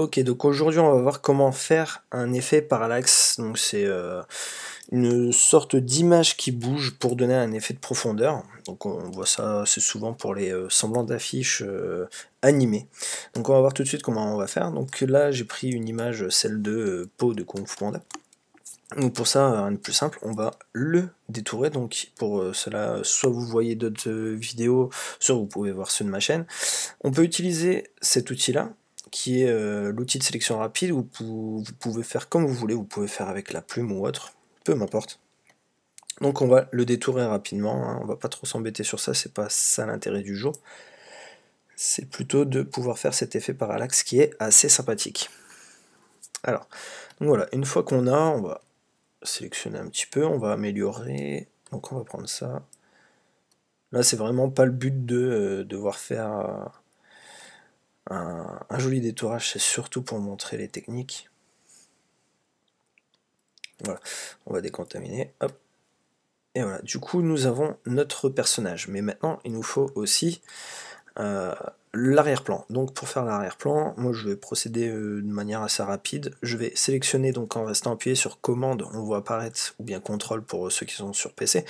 Ok, donc aujourd'hui on va voir comment faire un effet parallaxe. Donc c'est une sorte d'image qui bouge pour donner un effet de profondeur. Donc on voit ça assez souvent pour les semblants d'affiches animées. Donc on va voir tout de suite comment on va faire. Donc là j'ai pris une image, celle de Po de Kung Fu Panda. Donc pour ça, rien de plus simple, on va le détourer. Donc pour cela, soit vous voyez d'autres vidéos, soit vous pouvez voir ceux de ma chaîne. On peut utiliser cet outil-là, qui est l'outil de sélection rapide, où vous pouvez faire comme vous voulez, vous pouvez faire avec la plume ou autre, peu m'importe. Donc on va le détourer rapidement, hein, on va pas trop s'embêter sur ça, c'est pas ça l'intérêt du jeu. C'est plutôt de pouvoir faire cet effet parallaxe qui est assez sympathique. Alors, donc voilà, une fois qu'on a, on va sélectionner un petit peu, on va améliorer, donc on va prendre ça. Là c'est vraiment pas le but de devoir faire un joli détourage, c'est surtout pour montrer les techniques. Voilà, on va décontaminer, hop. Et voilà, du coup nous avons notre personnage, mais maintenant il nous faut aussi l'arrière-plan. Donc pour faire l'arrière-plan, moi je vais procéder de manière assez rapide. Je vais sélectionner, donc en restant appuyé sur commande, on voit apparaître, ou bien contrôle pour ceux qui sont sur PC,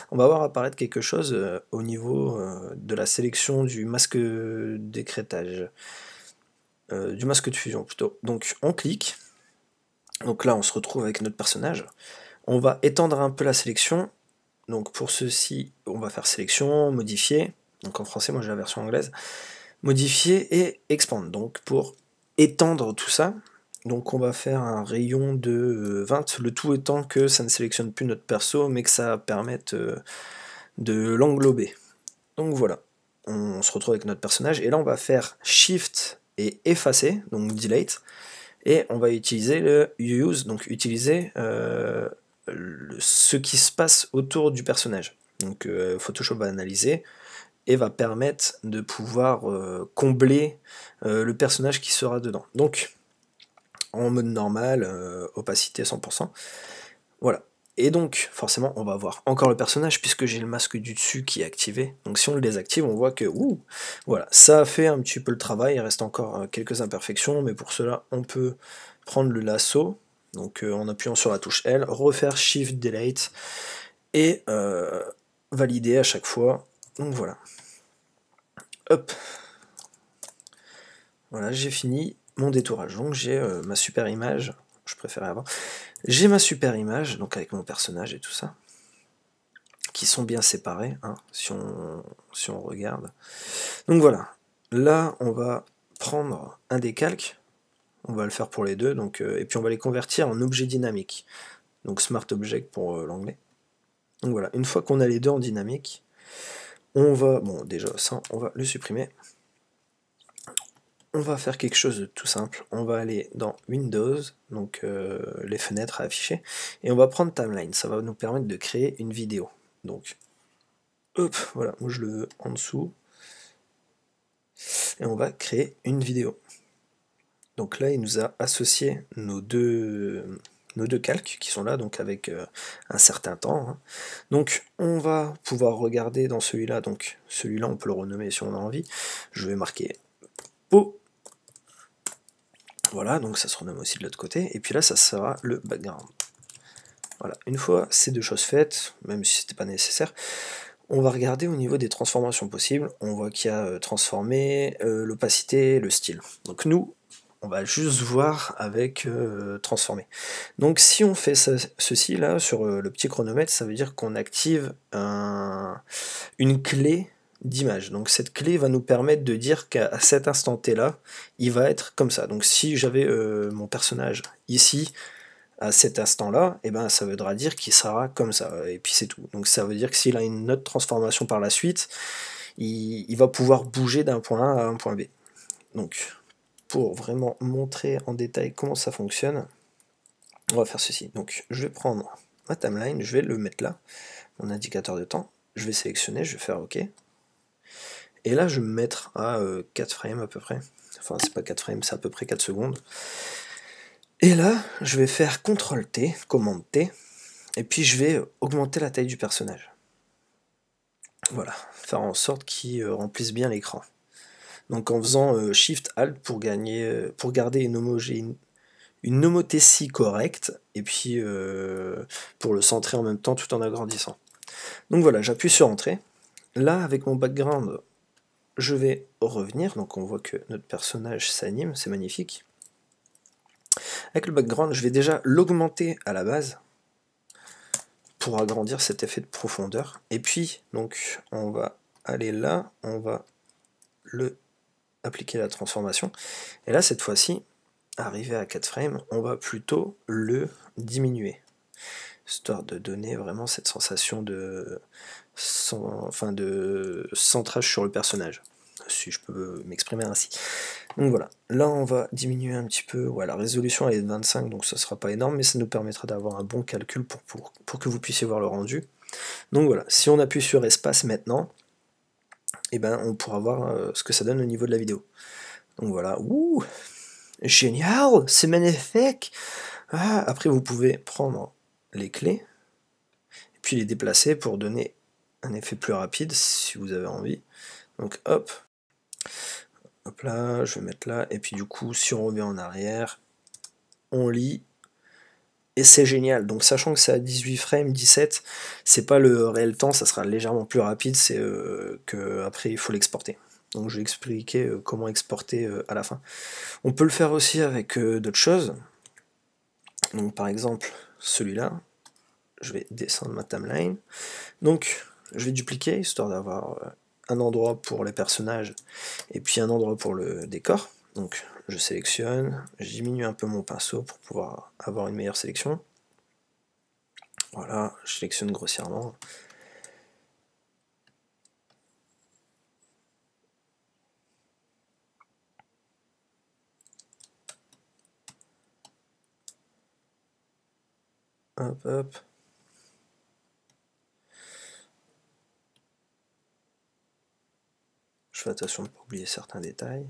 on va voir apparaître quelque chose au niveau de la sélection du masque d'écrêtage, du masque de fusion plutôt. Donc on clique, donc là on se retrouve avec notre personnage, on va étendre un peu la sélection. Donc pour ceci, on va faire sélection, modifier, donc en français, moi j'ai la version anglaise, modifier et expand, donc pour étendre tout ça, donc on va faire un rayon de 20, le tout étant que ça ne sélectionne plus notre perso, mais que ça permette de l'englober. Donc voilà, on se retrouve avec notre personnage, et là on va faire Shift et effacer, donc delete, et on va utiliser le use, donc utiliser ce qui se passe autour du personnage. Donc Photoshop va analyser et va permettre de pouvoir combler le personnage qui sera dedans. Donc en mode normal, opacité 100%. Voilà. Et donc, forcément, on va voir encore le personnage, puisque j'ai le masque du dessus qui est activé. Donc si on le désactive, on voit que, voilà, ça a fait un petit peu le travail, il reste encore quelques imperfections, mais pour cela, on peut prendre le lasso, donc en appuyant sur la touche L, refaire Shift Delete, et valider à chaque fois. Donc voilà. Hop. Voilà, j'ai fini mon détourage. Donc j'ai ma super image, je préférais avant. J'ai ma super image, donc avec mon personnage et tout ça, qui sont bien séparés, hein, si on regarde. Donc voilà, là on va prendre un décalque, on va le faire pour les deux, donc, et puis on va les convertir en objets dynamiques. Donc Smart Object pour l'anglais. Donc voilà, une fois qu'on a les deux en dynamique, on va, bon déjà ça, on va le supprimer. On va faire quelque chose de tout simple, on va aller dans Windows, donc les fenêtres à afficher, et on va prendre Timeline, ça va nous permettre de créer une vidéo. Donc, hop, voilà, moi je le veux en dessous, et on va créer une vidéo. Donc là, il nous a associé nos deux calques qui sont là, donc avec un certain temps, hein. Donc on va pouvoir regarder dans celui-là, donc celui-là on peut le renommer si on a envie, je vais marquer Po. Voilà, donc ça se renomme aussi de l'autre côté, et puis là ça sera le background. Voilà, une fois ces deux choses faites, même si c'était pas nécessaire, on va regarder au niveau des transformations possibles, on voit qu'il y a transformé, l'opacité, le style. Donc nous, on va juste voir avec transformer. Donc si on fait ceci là, sur le petit chronomètre, ça veut dire qu'on active une clé d'image. Donc cette clé va nous permettre de dire qu'à cet instant T là, il va être comme ça. Donc si j'avais mon personnage ici, à cet instant-là, et ben ça voudra dire qu'il sera comme ça, et puis c'est tout. Donc ça veut dire que s'il a une autre transformation par la suite, il va pouvoir bouger d'un point A à un point B. Donc pour vraiment montrer en détail comment ça fonctionne, on va faire ceci. Donc je vais prendre ma timeline, je vais le mettre là, mon indicateur de temps, je vais sélectionner, je vais faire OK. Et là je vais me mettre à 4 frames à peu près. Enfin c'est pas 4 frames, c'est à peu près 4 secondes. Et là, je vais faire CTRL T, commande T, et puis je vais augmenter la taille du personnage. Voilà, faire en sorte qu'il remplisse bien l'écran. Donc en faisant Shift Alt pour garder une homothétie correcte, et puis pour le centrer en même temps tout en agrandissant. Donc voilà, j'appuie sur Entrée. Là, avec mon background, je vais revenir, donc on voit que notre personnage s'anime, c'est magnifique. Avec le background, je vais déjà l'augmenter à la base, pour agrandir cet effet de profondeur. Et puis, donc, on va aller là, on va appliquer la transformation. Et là, cette fois-ci, arrivé à 4 frames, on va plutôt le diminuer, histoire de donner vraiment cette sensation de centrage sur le personnage, si je peux m'exprimer ainsi. Donc voilà, là on va diminuer un petit peu, ouais, la résolution elle est de 25, donc ça sera pas énorme, mais ça nous permettra d'avoir un bon calcul pour que vous puissiez voir le rendu. Donc voilà, si on appuie sur espace maintenant, et ben on pourra voir ce que ça donne au niveau de la vidéo. Donc voilà, ouh, génial, c'est magnifique. Ah, après vous pouvez prendre les clés, et puis les déplacer pour donner un effet plus rapide, si vous avez envie. Donc hop, hop là, je vais mettre là, et puis du coup, si on revient en arrière, on lit, et c'est génial. Donc sachant que c'est à 18 frames, 17, c'est pas le réel temps, ça sera légèrement plus rapide, c'est que après il faut l'exporter. Donc je vais expliquer comment exporter à la fin. On peut le faire aussi avec d'autres choses. Donc par exemple, celui-là, je vais descendre ma timeline. Donc je vais dupliquer, histoire d'avoir un endroit pour les personnages, et puis un endroit pour le décor. Donc je sélectionne, je diminue un peu mon pinceau pour pouvoir avoir une meilleure sélection. Voilà, je sélectionne grossièrement. Hop, hop. Je fais attention de ne pas oublier certains détails.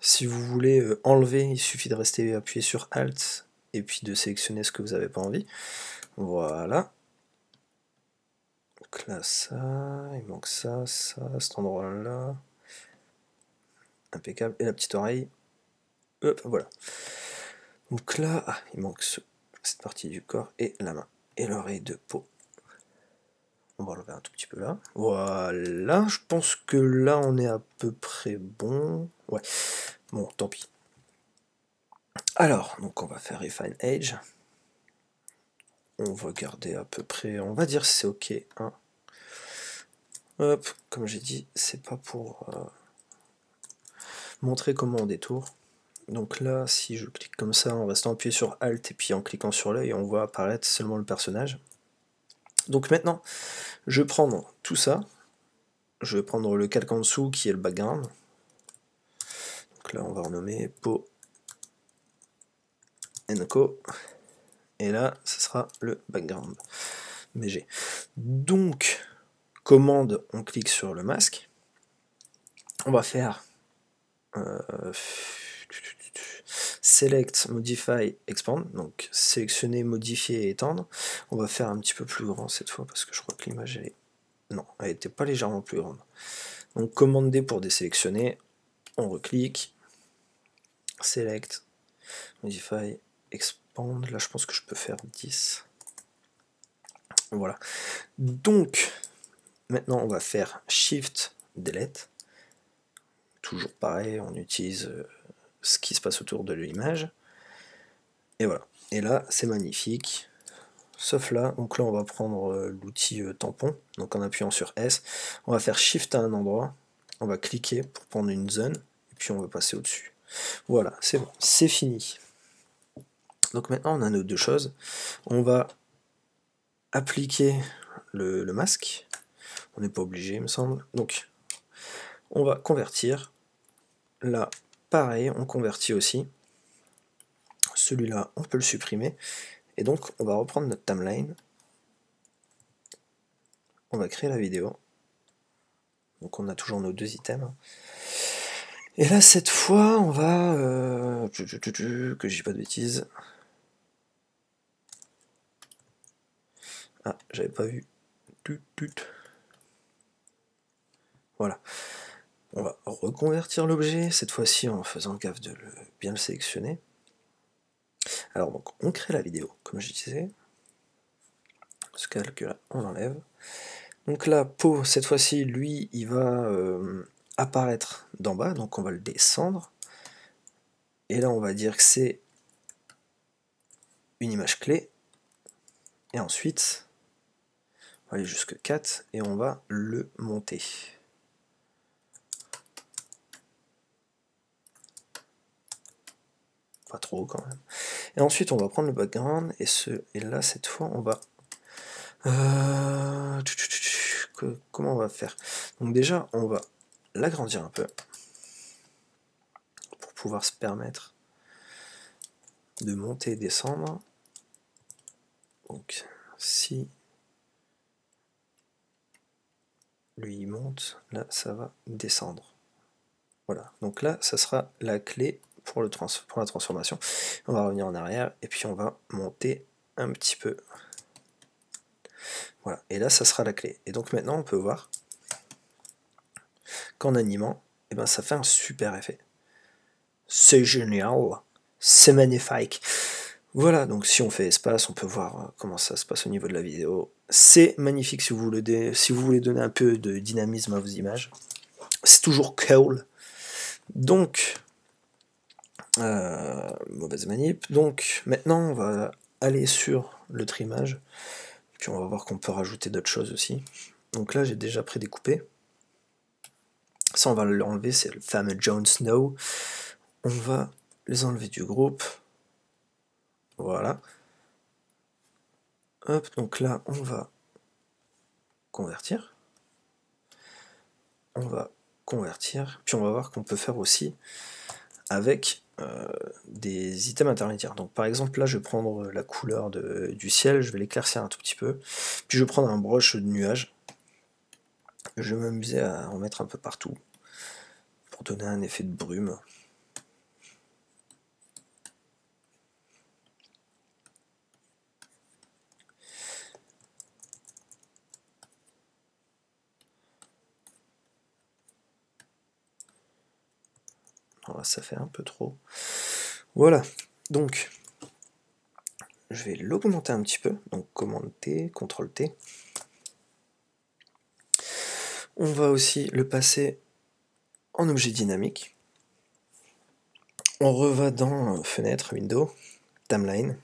Si vous voulez enlever, il suffit de rester appuyé sur Alt et puis de sélectionner ce que vous n'avez pas envie. Voilà. Donc là, ça, il manque ça, cet endroit-là. Impeccable. Et la petite oreille. Hop, voilà. Donc là, il manque cette partie du corps et la main. Et l'oreille de peau. On va enlever un tout petit peu là. Voilà, je pense que là on est à peu près bon. Ouais, bon, tant pis. Alors, donc on va faire Refine Edge. On va garder à peu près, on va dire c'est ok. Hein. Hop, comme j'ai dit, c'est pas pour montrer comment on détourne. Donc là, si je clique comme ça en restant appuyé sur Alt et puis en cliquant sur l'œil, on voit apparaître seulement le personnage. Donc maintenant, je vais prendre tout ça. Je vais prendre le calque en dessous qui est le background. Donc là, on va renommer Peau Co. Et là, ce sera le background BG. Donc, commande, on clique sur le masque. On va faire Select, Modify, Expand. Donc, sélectionner, modifier et étendre. On va faire un petit peu plus grand cette fois parce que je crois que l'image, elle est... Non, elle n'était pas légèrement plus grande. Donc, commande D pour désélectionner. On reclique. Select, Modify, Expand. Là, je pense que je peux faire 10. Voilà. Donc, maintenant, on va faire Shift, Delete. Toujours pareil, on utilise ce qui se passe autour de l'image. Et voilà. Et là, c'est magnifique. Sauf là, donc là, on va prendre l'outil tampon. Donc en appuyant sur S, on va faire Shift à un endroit. On va cliquer pour prendre une zone. Et puis on va passer au-dessus. Voilà, c'est bon, c'est fini. Donc maintenant, on a nos deux choses. On va appliquer le masque. On n'est pas obligé, il me semble. Donc, on va convertir. Là, pareil, on convertit aussi. Celui-là, on peut le supprimer. Et donc, on va reprendre notre timeline. On va créer la vidéo. Donc, on a toujours nos deux items. Et là, cette fois, on va... que je dis pas de bêtises. Ah, j'avais pas vu. Voilà. On va reconvertir l'objet, cette fois-ci en faisant gaffe de bien le sélectionner. Alors donc on crée la vidéo, comme je disais. Ce calque-là, on l'enlève. Donc là, Po, cette fois-ci, lui, il va apparaître d'en bas, donc on va le descendre. Et là, on va dire que c'est une image clé. Et ensuite, on va aller jusque 4 et on va le monter. Pas trop quand même. Et ensuite, on va prendre le background et là, cette fois, on va... comment on va faire? Donc déjà, on va l'agrandir un peu pour pouvoir se permettre de monter et descendre. Donc si lui il monte, là ça va descendre. Voilà, donc là ça sera la clé pour la transformation. On va revenir en arrière et puis on va monter un petit peu. Voilà, et là ça sera la clé. Et donc maintenant on peut voir qu'en animant, eh ben, ça fait un super effet. C'est génial, c'est magnifique. Voilà, donc si on fait espace, on peut voir comment ça se passe au niveau de la vidéo. C'est magnifique si vous voulez donner un peu de dynamisme à vos images. C'est toujours cool. Donc, mauvaise manip. Donc, maintenant, on va aller sur le trimage. Puis on va voir qu'on peut rajouter d'autres choses aussi. Donc là, j'ai déjà prédécoupé. Ça, on va l'enlever, c'est le fameux Jon Snow. On va les enlever du groupe. Voilà. Hop, donc là, on va convertir. On va convertir. Puis on va voir qu'on peut faire aussi avec des items intermédiaires. Donc par exemple, là, je vais prendre la couleur du ciel, je vais l'éclaircir un tout petit peu. Puis je vais prendre un brush de nuage. Je vais m'amuser à en mettre un peu partout pour donner un effet de brume. Alors, ça fait un peu trop. Voilà, donc je vais l'augmenter un petit peu. Donc commande T, CTRL T. On va aussi le passer en objet dynamique. On reva dans Fenêtre, Window, Timeline.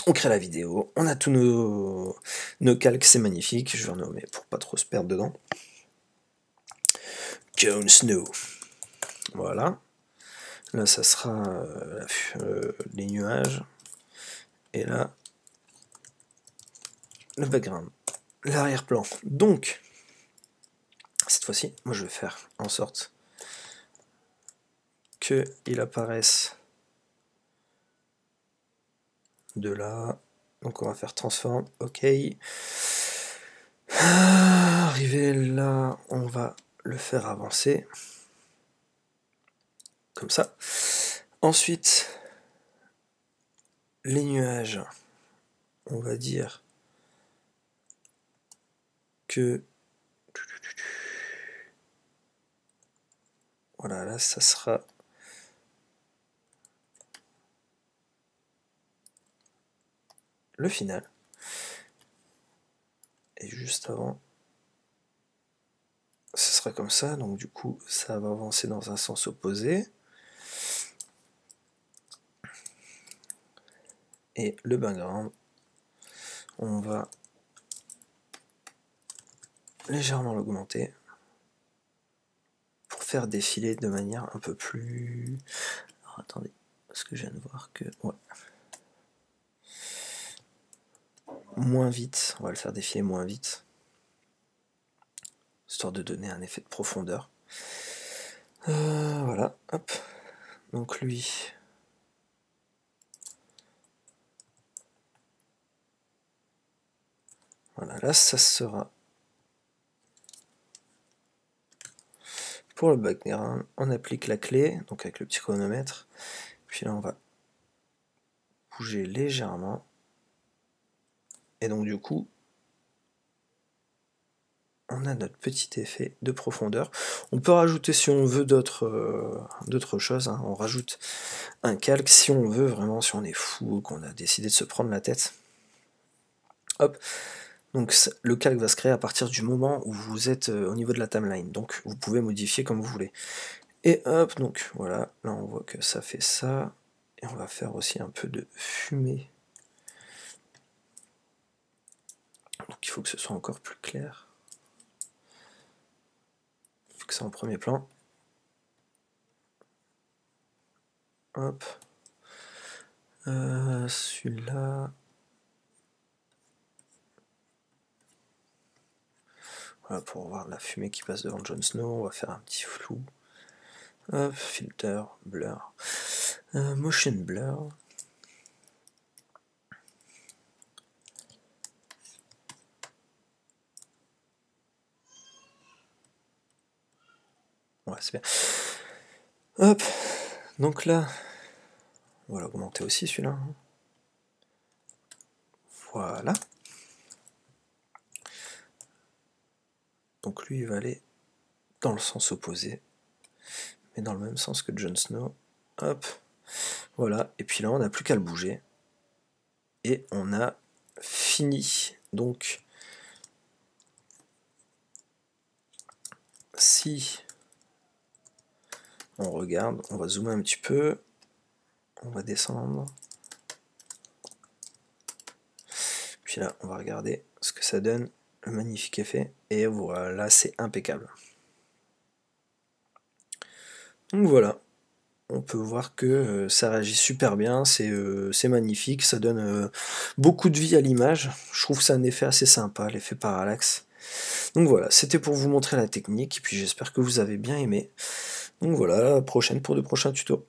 On crée la vidéo, on a tous nos calques, c'est magnifique, je vais renommer pour pas trop se perdre dedans. Jon Snow. Voilà. Là, ça sera les nuages. Et là, le background. L'arrière-plan. Donc, cette fois-ci, moi je vais faire en sorte qu'il apparaisse de là. Donc on va faire transform, ok. Arrivé là, on va le faire avancer. Comme ça. Ensuite, les nuages, on va dire que voilà, là ça sera le final. Et juste avant, ce sera comme ça, donc du coup ça va avancer dans un sens opposé. Et le background, on va légèrement l'augmenter pour faire défiler de manière un peu plus... Alors attendez, parce que je viens de voir que... Ouais. Moins vite, on va le faire défiler moins vite, histoire de donner un effet de profondeur. Voilà, hop. Donc lui... Voilà, là ça sera... Pour le background, on applique la clé, donc avec le petit chronomètre. Puis là on va bouger légèrement. Et donc du coup, on a notre petit effet de profondeur. On peut rajouter si on veut d'autres choses, hein. On rajoute un calque si on veut, vraiment, si on est fou, qu'on a décidé de se prendre la tête. Hop, donc le calque va se créer à partir du moment où vous êtes au niveau de la timeline, donc vous pouvez modifier comme vous voulez. Et hop, donc voilà, là on voit que ça fait ça, et on va faire aussi un peu de fumée. Donc il faut que ce soit encore plus clair. Il faut que c'est en premier plan. Hop. Celui-là. Voilà, pour voir la fumée qui passe devant Jon Snow, on va faire un petit flou. Hop, filter, blur. Motion blur. Ouais, c'est bien. Hop, donc là, on va l'augmenter aussi celui-là. Voilà. Donc lui, il va aller dans le sens opposé, mais dans le même sens que Jon Snow. Hop, voilà. Et puis là, on n'a plus qu'à le bouger. Et on a fini. Donc, si on regarde, on va zoomer un petit peu. On va descendre. Puis là, on va regarder ce que ça donne. Le magnifique effet. Et voilà, c'est impeccable. Donc voilà. On peut voir que ça réagit super bien, c'est magnifique, ça donne beaucoup de vie à l'image. Je trouve que c'est un effet assez sympa, l'effet parallaxe. Donc voilà, c'était pour vous montrer la technique, et puis j'espère que vous avez bien aimé. Donc voilà, à la prochaine pour de prochains tutos.